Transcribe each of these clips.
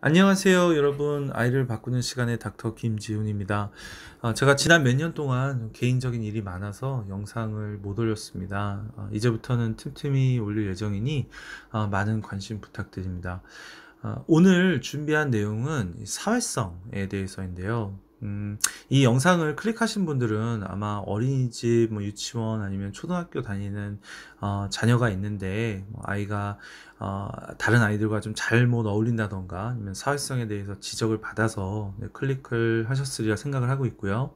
안녕하세요, 여러분. 아이를 바꾸는 시간의 닥터 김지훈입니다. 제가 지난 몇 년 동안 개인적인 일이 많아서 영상을 못 올렸습니다. 이제부터는 틈틈이 올릴 예정이니 많은 관심 부탁드립니다. 오늘 준비한 내용은 이 사회성에 대해서인데요. 이 영상을 클릭하신 분들은 아마 어린이집, 뭐 유치원 아니면 초등학교 다니는 자녀가 있는데, 뭐 아이가 다른 아이들과 좀 잘 못 어울린다던가 아니면 사회성에 대해서 지적을 받아서 네, 클릭을 하셨으리라 생각을 하고 있고요.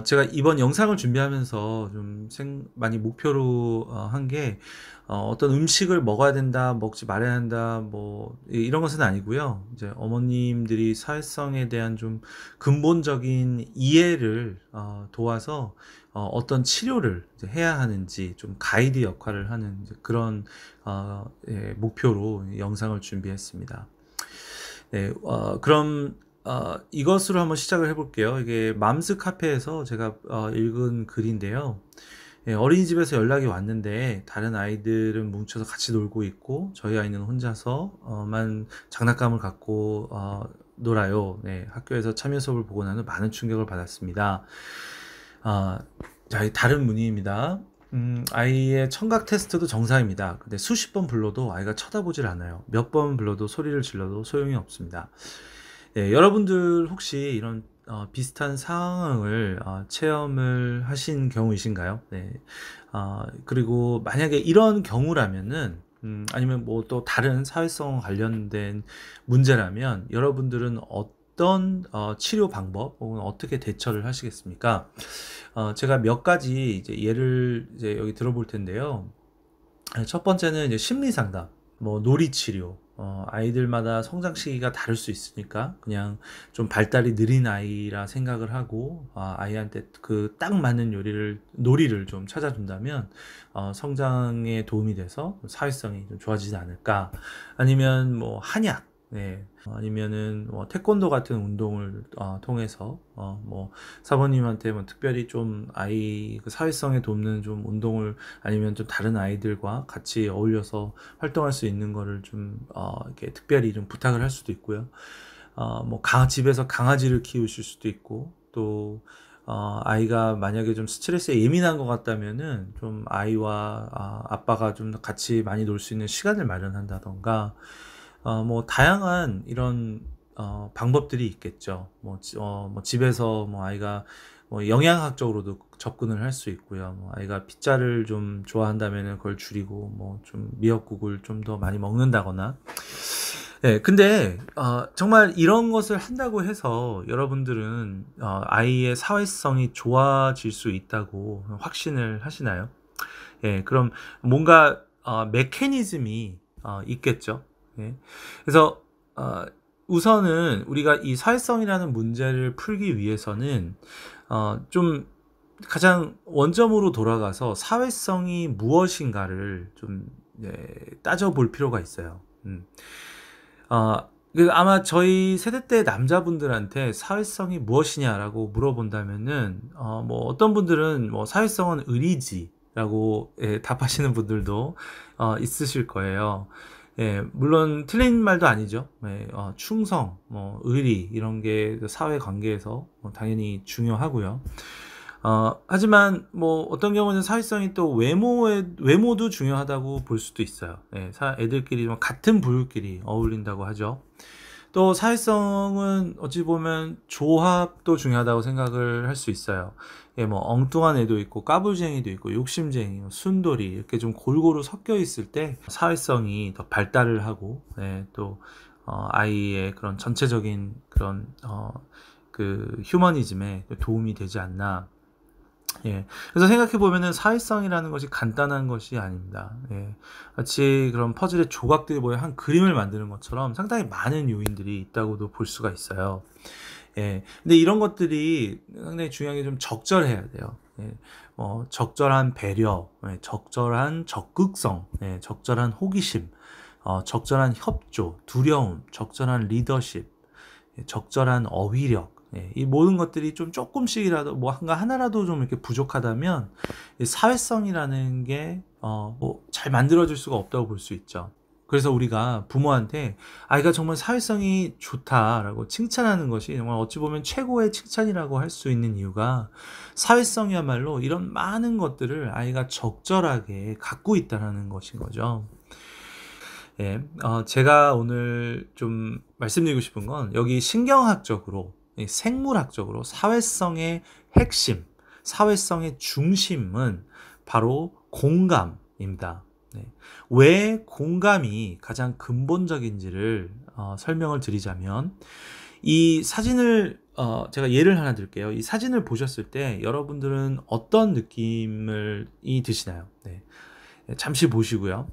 제가 이번 영상을 준비하면서 좀 많이 목표로 한 게 어떤 음식을 먹어야 된다, 먹지 말아야 한다, 뭐 이런 것은 아니고요. 이제 어머님들이 사회성에 대한 좀 근본적인 이해를 도와서 어떤 치료를 이제 해야 하는지 좀 가이드 역할을 하는 이제 그런 예, 목표로 이 영상을 준비했습니다. 네, 그럼 이것으로 한번 시작을 해 볼게요. 이게 맘스 카페에서 제가 읽은 글인데요. 예, 어린이집에서 연락이 왔는데 다른 아이들은 뭉쳐서 같이 놀고 있고 저희 아이는 혼자서 만 장난감을 갖고 놀아요. 네, 학교에서 참여 수업을 보고 나는 많은 충격을 받았습니다. 아, 자, 이 다른 문의입니다. 아이의 청각 테스트도 정상입니다. 근데 수십 번 불러도 아이가 쳐다보질 않아요. 몇 번 불러도 소리를 질러도 소용이 없습니다. 네, 여러분들 혹시 이런 비슷한 상황을 체험을 하신 경우이신가요? 네. 그리고 만약에 이런 경우라면은 아니면 뭐 또 다른 사회성 관련된 문제라면 여러분들은 어떤 치료 방법 혹은 어떻게 대처를 하시겠습니까? 제가 몇 가지 이제 예를 이제 여기 들어볼 텐데요. 첫 번째는 이제 심리 상담, 뭐 놀이 치료, 아이들마다 성장 시기가 다를 수 있으니까 그냥 좀 발달이 느린 아이라 생각을 하고 아이한테 그 딱 맞는 놀이를 좀 찾아준다면 성장에 도움이 돼서 사회성이 좀 좋아지지 않을까. 아니면 뭐 한약, 네. 아니면은 뭐 태권도 같은 운동을 통해서 뭐 사모님한테 뭐 특별히 좀 아이 그 사회성에 돕는 좀 운동을 아니면 좀 다른 아이들과 같이 어울려서 활동할 수 있는 거를 좀 이렇게 특별히 좀 부탁을 할 수도 있고요. 뭐 집에서 강아지를 키우실 수도 있고 또 아이가 만약에 좀 스트레스에 예민한 것 같다면은 좀 아이와 아빠가 좀 같이 많이 놀 수 있는 시간을 마련한다던가 뭐 다양한 이런 방법들이 있겠죠. 뭐 집에서 뭐 아이가 뭐 영양학적으로도 접근을 할 수 있고요. 뭐 아이가 피자를 좀 좋아한다면은 그걸 줄이고 뭐 좀 미역국을 좀 더 많이 먹는다거나. 예, 근데 정말 이런 것을 한다고 해서 여러분들은 아이의 사회성이 좋아질 수 있다고 확신을 하시나요? 예, 그럼 뭔가 메커니즘이 있겠죠. 예. 그래서 우선은 우리가 이 사회성이라는 문제를 풀기 위해서는 좀 가장 원점으로 돌아가서 사회성이 무엇인가를 좀 예, 따져볼 필요가 있어요. 아마 저희 세대 때 남자분들한테 "사회성이 무엇이냐?"라고 물어본다면은 뭐 어떤 분들은 뭐 "사회성은 의리지."라고 예 답하시는 분들도 있으실 거예요. 예, 물론 틀린 말도 아니죠. 예, 충성, 뭐 의리 이런 게 그 사회 관계에서 뭐 당연히 중요하고요. 하지만 뭐 어떤 경우는 사회성이 또 외모도 중요하다고 볼 수도 있어요. 예, 애들끼리 뭐 같은 부류끼리 어울린다고 하죠. 또 사회성은 어찌 보면 조합도 중요하다고 생각을 할 수 있어요. 예, 뭐 엉뚱한 애도 있고 까불쟁이도 있고 욕심쟁이, 뭐 순돌이 이렇게 좀 골고루 섞여 있을 때 사회성이 더 발달을 하고 예, 또 아이의 그런 전체적인 그런 그 휴머니즘에 도움이 되지 않나. 예. 그래서 생각해 보면은 사회성이라는 것이 간단한 것이 아닙니다. 예. 마치 그런 퍼즐의 조각들이 모여 한 그림을 만드는 것처럼 상당히 많은 요인들이 있다고도 볼 수가 있어요. 예. 근데 이런 것들이 상당히 중요한 게 좀 적절해야 돼요. 예. 적절한 배려, 예, 적절한 적극성, 예, 적절한 호기심, 적절한 협조, 두려움, 적절한 리더십, 예, 적절한 어휘력, 예, 이 모든 것들이 좀 조금씩이라도 뭐 하나라도 좀 이렇게 부족하다면 이 사회성이라는 게 뭐 잘 만들어질 수가 없다고 볼 수 있죠. 그래서 우리가 부모한테 아이가 정말 사회성이 좋다라고 칭찬하는 것이 정말 어찌 보면 최고의 칭찬이라고 할 수 있는 이유가 사회성이야말로 이런 많은 것들을 아이가 적절하게 갖고 있다라는 것인 거죠. 예. 제가 오늘 좀 말씀드리고 싶은 건 여기 신경학적으로 이 생물학적으로 사회성의 핵심, 사회성의 중심은 바로 공감입니다. 네. 왜 공감이 가장 근본적인지를 설명을 드리자면 이 사진을 제가 예를 하나 들게요. 이 사진을 보셨을 때 여러분들은 어떤 느낌을 드시나요? 네. 잠시 보시고요.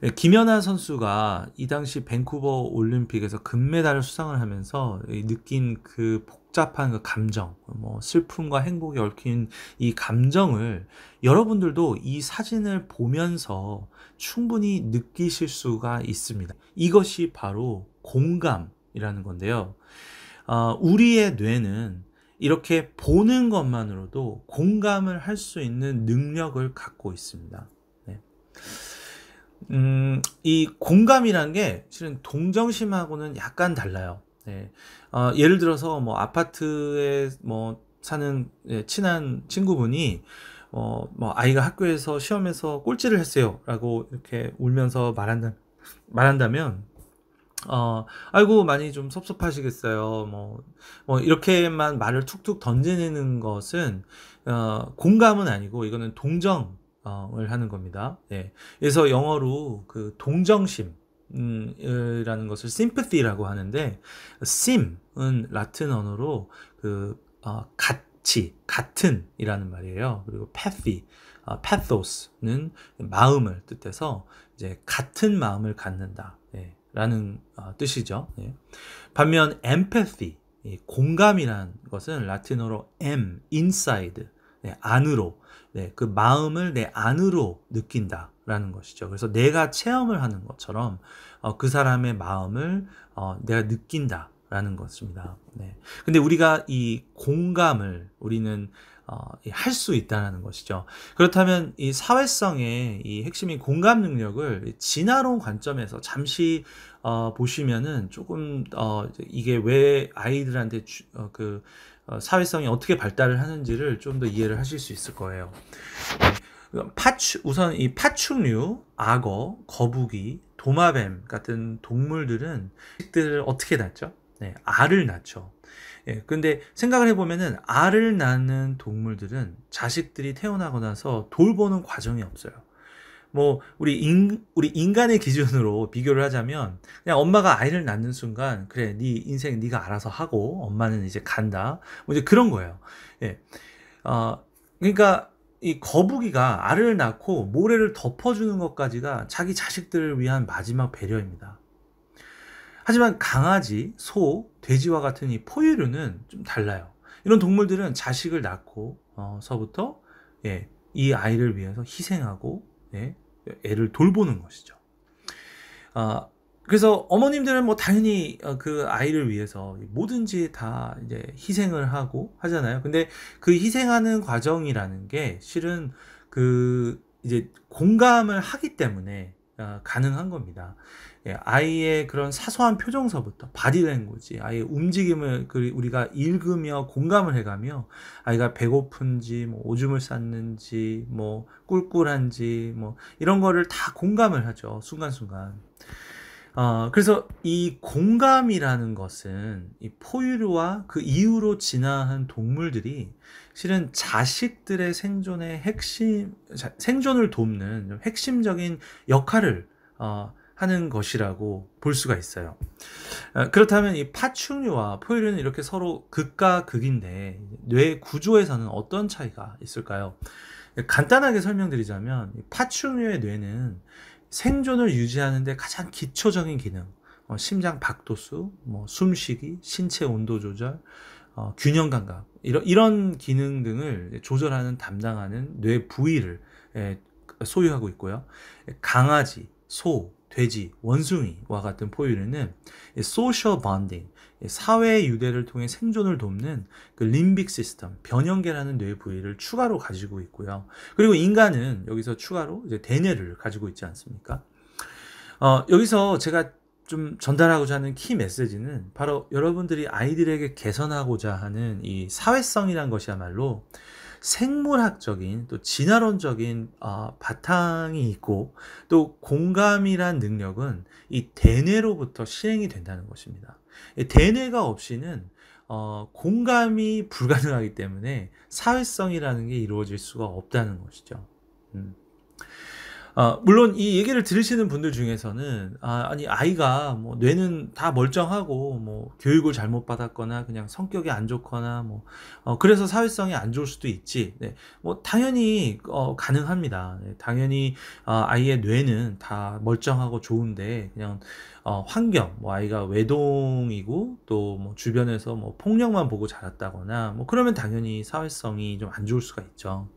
예, 김연아 선수가 이 당시 밴쿠버 올림픽에서 금메달을 수상을 하면서 느낀 그 복잡한 그 감정, 뭐 슬픔과 행복이 얽힌 이 감정을 여러분들도 이 사진을 보면서 충분히 느끼실 수가 있습니다. 이것이 바로 공감이라는 건데요. 우리의 뇌는 이렇게 보는 것만으로도 공감을 할 수 있는 능력을 갖고 있습니다. 네. 이 공감이란 게 실은 동정심하고는 약간 달라요. 네. 예를 들어서 뭐 아파트에 뭐 사는 친한 친구분이 뭐 아이가 학교에서 시험에서 꼴찌를 했어요라고 이렇게 울면서 말한다면 아이고 많이 좀 섭섭하시겠어요. 뭐 이렇게만 말을 툭툭 던지는 것은 공감은 아니고 이거는 동정을 하는 겁니다. 예. 그래서 영어로 그 동정심 이라는 것을 sympathy라고 하는데 sim은 라틴 언어로 같이, 같은이라는 말이에요. 그리고 pathos는 마음을 뜻해서 이제 같은 마음을 갖는다. 예. 라는 뜻이죠. 예. 반면 empathy, 공감이란 것은 라틴어로 inside, 안으로, 그 마음을 내 안으로 느낀다라는 것이죠. 그래서 내가 체험을 하는 것처럼 그 사람의 마음을 내가 느낀다라는 것입니다. 네. 근데 우리가 이 공감을 우리는 할 수 있다는 것이죠. 그렇다면 이 사회성의 이 핵심인 공감 능력을 진화론 관점에서 잠시 보시면은 조금 이게 왜 아이들한테 사회성이 어떻게 발달을 하는지를 좀 더 이해를 하실 수 있을 거예요. 우선 이 파충류, 악어, 거북이, 도마뱀 같은 동물들은 자식들을 어떻게 낳죠? 네, 알을 낳죠. 예, 근데 생각을 해보면은 알을 낳는 동물들은 자식들이 태어나고 나서 돌보는 과정이 없어요. 뭐 우리 인간의 기준으로 비교를 하자면 그냥 엄마가 아이를 낳는 순간 그래 네 인생 네가 알아서 하고 엄마는 이제 간다 뭐 이제 그런 거예요. 예. 그러니까 이 거북이가 알을 낳고 모래를 덮어주는 것까지가 자기 자식들을 위한 마지막 배려입니다. 하지만 강아지, 소, 돼지와 같은 이 포유류는 좀 달라요. 이런 동물들은 자식을 낳고서부터 이 아이를 위해서 희생하고 애를 돌보는 것이죠. 그래서 어머님들은 뭐 당연히 그 아이를 위해서 뭐든지 다 이제 희생을 하고 하잖아요. 근데 그 희생하는 과정이라는 게 실은 그 이제 공감을 하기 때문에 가능한 겁니다. 아이의 그런 사소한 표정서부터 바디랭귀지, 아이의 움직임을 우리가 읽으며 공감을 해가며 아이가 배고픈지, 뭐 오줌을 쌌는지, 뭐 꿀꿀한지, 뭐 이런 거를 다 공감을 하죠. 순간순간. 그래서 이 공감이라는 것은 이 포유류와 그 이후로 진화한 동물들이 실은 자식들의 생존을 돕는 핵심적인 역할을 하는 것이라고 볼 수가 있어요. 그렇다면 이 파충류와 포유류는 이렇게 서로 극과 극인데 뇌 구조에서는 어떤 차이가 있을까요? 간단하게 설명드리자면 파충류의 뇌는 생존을 유지하는 데 가장 기초적인 기능, 심장 박도수, 뭐 숨쉬기, 신체 온도 조절, 균형 감각 이런 기능 등을 담당하는 뇌 부위를 소유하고 있고요. 강아지, 소, 돼지, 원숭이와 같은 포유류는 소셜 본딩, 사회 유대를 통해 생존을 돕는 그 림빅 시스템, 변형계라는 뇌 부위를 추가로 가지고 있고요. 그리고 인간은 여기서 추가로 이제 대뇌를 가지고 있지 않습니까? 여기서 제가 좀 전달하고자 하는 키 메시지는 바로 여러분들이 아이들에게 개선하고자 하는 이 사회성이란 것이야말로 생물학적인 또 진화론적인 바탕이 있고, 또 공감이란 능력은 이 대뇌로부터 실행이 된다는 것입니다. 이 대뇌가 없이는 공감이 불가능하기 때문에 사회성이라는 게 이루어질 수가 없다는 것이죠. 음. 물론 이 얘기를 들으시는 분들 중에서는 아니 아이가 뭐 뇌는 다 멀쩡하고 뭐 교육을 잘못 받았거나 그냥 성격이 안 좋거나 뭐 그래서 사회성이 안 좋을 수도 있지. 네. 뭐 당연히 가능합니다. 네. 당연히 아이의 뇌는 다 멀쩡하고 좋은데 그냥 환경, 뭐 아이가 외동이고 또 뭐 주변에서 뭐 폭력만 보고 자랐다거나 뭐 그러면 당연히 사회성이 좀 안 좋을 수가 있죠.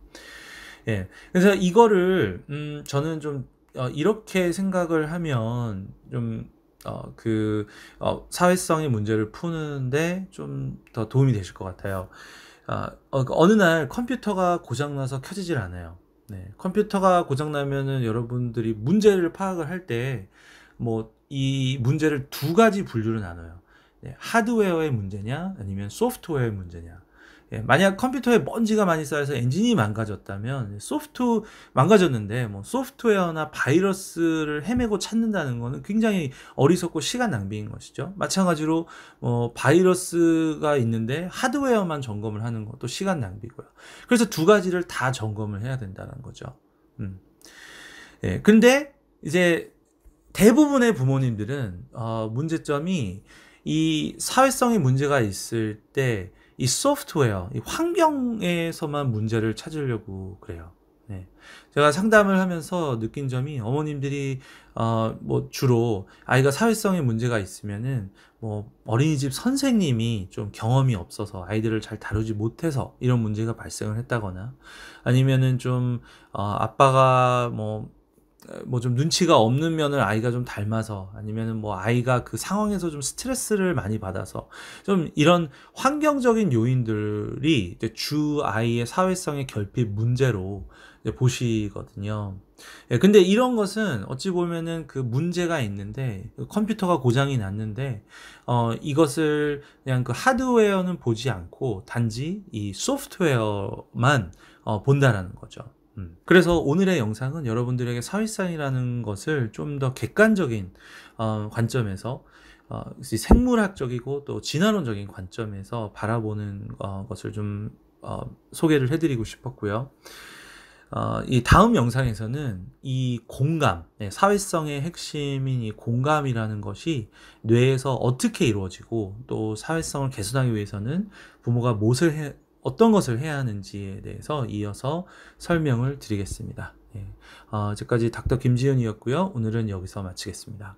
예. 그래서 이거를 저는 좀 이렇게 생각을 하면 좀 사회성의 문제를 푸는데 좀 더 도움이 되실 것 같아요. 어느 날 컴퓨터가 고장 나서 켜지질 않아요. 네. 컴퓨터가 고장 나면은 여러분들이 문제를 파악을 할 때 뭐 이 문제를 두 가지 분류로 나눠요. 네. 하드웨어의 문제냐 아니면 소프트웨어의 문제냐. 예, 만약 컴퓨터에 먼지가 많이 쌓여서 엔진이 망가졌다면 망가졌는데 뭐 소프트웨어나 바이러스를 헤매고 찾는다는 거는 굉장히 어리석고 시간 낭비인 것이죠. 마찬가지로 바이러스가 있는데 하드웨어만 점검을 하는 것도 시간 낭비고요. 그래서 두 가지를 다 점검을 해야 된다는 거죠. 예, 근데 이제 대부분의 부모님들은 문제점이 이 사회성의 문제가 있을 때 이 소프트웨어, 이 환경에서만 문제를 찾으려고 그래요. 네. 제가 상담을 하면서 느낀 점이, 어머님들이 뭐 주로 아이가 사회성의 문제가 있으면은 뭐 어린이집 선생님이 좀 경험이 없어서 아이들을 잘 다루지 못해서 이런 문제가 발생을 했다거나, 아니면은 좀 아빠가 뭐 좀 눈치가 없는 면을 아이가 좀 닮아서, 아니면은 뭐 아이가 그 상황에서 좀 스트레스를 많이 받아서, 좀 이런 환경적인 요인들이 이제 주 아이의 사회성의 결핍 문제로 이제 보시거든요. 예, 근데 이런 것은 어찌 보면은 그 문제가 있는데, 그 컴퓨터가 고장이 났는데 이것을 그냥 그 하드웨어는 보지 않고 단지 이 소프트웨어만 본다라는 거죠. 그래서 오늘의 영상은 여러분들에게 사회성이라는 것을 좀 더 객관적인 관점에서, 생물학적이고 또 진화론적인 관점에서 바라보는 것을 좀 소개를 해드리고 싶었고요. 이 다음 영상에서는 이 공감, 사회성의 핵심인 이 공감이라는 것이 뇌에서 어떻게 이루어지고, 또 사회성을 개선하기 위해서는 부모가 어떤 것을 해야 하는지에 대해서 이어서 설명을 드리겠습니다. 예. 지금까지 닥터 김지훈이었고요. 오늘은 여기서 마치겠습니다.